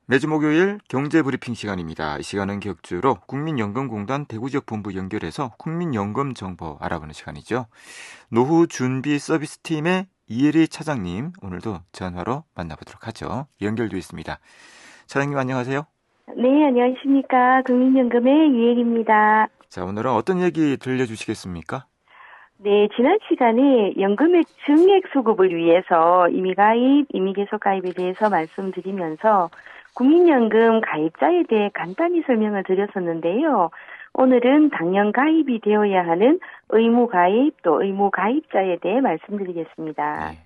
매주 목요일 경제브리핑 시간입니다. 이 시간은 격주로 국민연금공단 대구지역본부 연결해서 국민연금 정보 알아보는 시간이죠. 노후 준비 서비스팀의 이혜리 차장님, 오늘도 전화로 만나보도록 하죠. 연결돼 있습니다. 차장님 안녕하세요. 네, 안녕하십니까. 국민연금의 유혜리입니다. 자, 오늘은 어떤 얘기 들려주시겠습니까? 네, 지난 시간에 연금액 증액 수급을 위해서 임의가입, 임의계속가입에 대해서 말씀드리면서 국민연금 가입자에 대해 간단히 설명을 드렸었는데요. 오늘은 당연 가입이 되어야 하는 의무가입 또 의무가입자에 대해 말씀드리겠습니다. 네.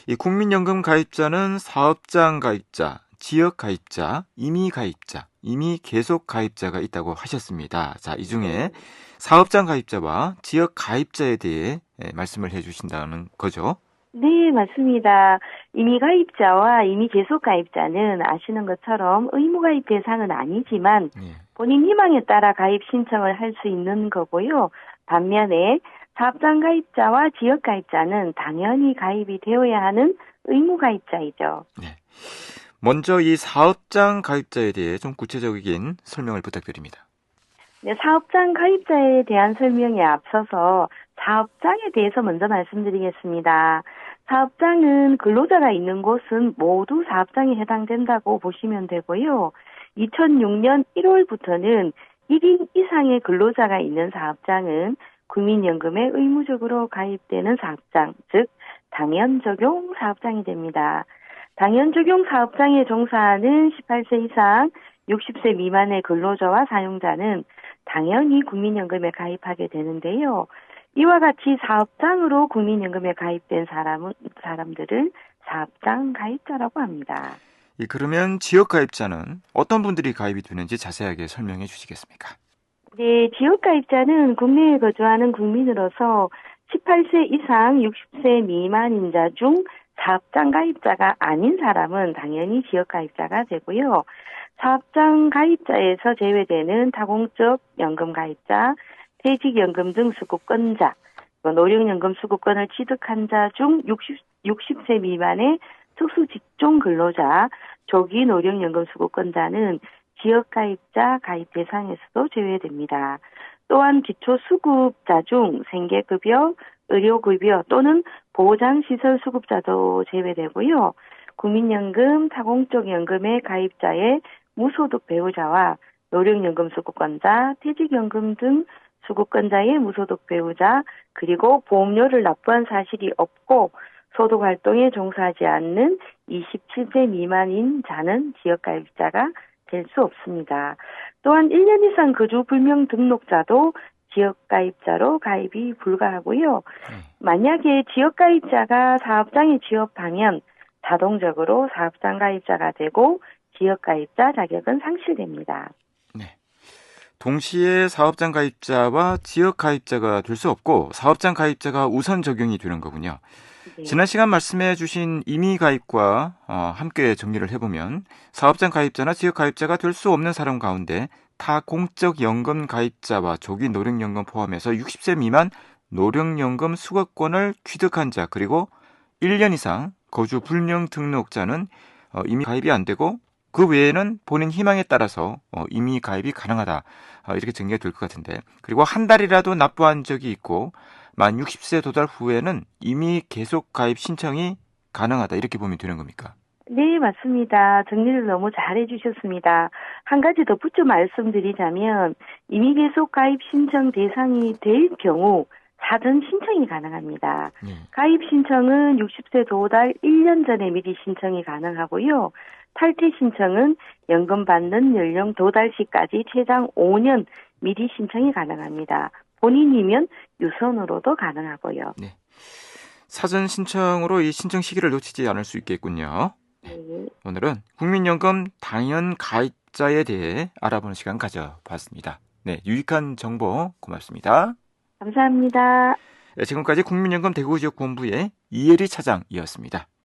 이 국민연금 가입자는 사업장 가입자, 지역 가입자, 임의 가입자, 임의 계속 가입자가 있다고 하셨습니다. 자, 이 중에 사업장 가입자와 지역 가입자에 대해 말씀을 해주신다는 거죠. 네, 맞습니다. 임의가입자와 임의계속가입자는 아시는 것처럼 의무가입 대상은 아니지만 본인 희망에 따라 가입 신청을 할 수 있는 거고요. 반면에 사업장 가입자와 지역 가입자는 당연히 가입이 되어야 하는 의무가입자이죠. 네. 먼저 이 사업장 가입자에 대해 좀 구체적인 설명을 부탁드립니다. 네, 사업장 가입자에 대한 설명에 앞서서 사업장에 대해서 먼저 말씀드리겠습니다. 사업장은 근로자가 있는 곳은 모두 사업장에 해당된다고 보시면 되고요. 2006년 1월부터는 1인 이상의 근로자가 있는 사업장은 국민연금에 의무적으로 가입되는 사업장, 즉 당연적용 사업장이 됩니다. 당연적용 사업장에 종사하는 18세 이상 60세 미만의 근로자와 사용자는 당연히 국민연금에 가입하게 되는데요. 이와 같이 사업장으로 국민연금에 가입된 사람들을 사업장 가입자라고 합니다. 그러면 지역 가입자는 어떤 분들이 가입이 되는지 자세하게 설명해 주시겠습니까? 네, 지역 가입자는 국내에 거주하는 국민으로서 18세 이상 60세 미만 인자 중 사업장 가입자가 아닌 사람은 당연히 지역 가입자가 되고요. 사업장 가입자에서 제외되는 타공적 연금 가입자, 퇴직연금 등 수급권자, 노령연금 수급권을 취득한 자 중 60세 미만의 특수직종 근로자, 조기 노령연금 수급권자는 지역가입자 가입 대상에서도 제외됩니다. 또한 기초수급자 중 생계급여, 의료급여 또는 보장시설 수급자도 제외되고요. 국민연금, 타공적 연금의 가입자의 무소득 배우자와 노령연금 수급권자, 퇴직연금 등 수급권자의 무소득 배우자, 그리고 보험료를 납부한 사실이 없고 소득활동에 종사하지 않는 27세 미만인 자는 지역가입자가 될 수 없습니다. 또한 1년 이상 거주 불명 등록자도 지역가입자로 가입이 불가하고요. 만약에 지역가입자가 사업장에 취업하면 자동적으로 사업장 가입자가 되고 지역가입자 자격은 상실됩니다. 네. 동시에 사업장 가입자와 지역 가입자가 될 수 없고 사업장 가입자가 우선 적용이 되는 거군요. 네. 지난 시간 말씀해 주신 임의 가입과 함께 정리를 해보면 사업장 가입자나 지역 가입자가 될 수 없는 사람 가운데 타공적 연금 가입자와 조기 노령연금 포함해서 60세 미만 노령연금 수급권을 취득한 자 그리고 1년 이상 거주 불명 등록자는 임의 가입이 안 되고 그 외에는 본인 희망에 따라서 임의 가입이 가능하다. 이렇게 정리가 될 것 같은데. 그리고 한 달이라도 납부한 적이 있고 만 60세 도달 후에는 임의 계속 가입 신청이 가능하다. 이렇게 보면 되는 겁니까? 네, 맞습니다. 정리를 너무 잘 해주셨습니다. 한 가지 덧붙여 말씀드리자면 임의 계속 가입 신청 대상이 될 경우 사전 신청이 가능합니다. 가입 신청은 60세 도달 1년 전에 미리 신청이 가능하고요. 탈퇴 신청은 연금 받는 연령 도달 시까지 최장 5년 미리 신청이 가능합니다. 본인이면 유선으로도 가능하고요. 네. 사전 신청으로 이 신청 시기를 놓치지 않을 수 있겠군요. 네. 오늘은 국민연금 당연 가입자에 대해 알아보는 시간 가져봤습니다. 네, 유익한 정보 고맙습니다. 감사합니다. 네, 지금까지 국민연금 대구지역본부의 이혜리 차장이었습니다.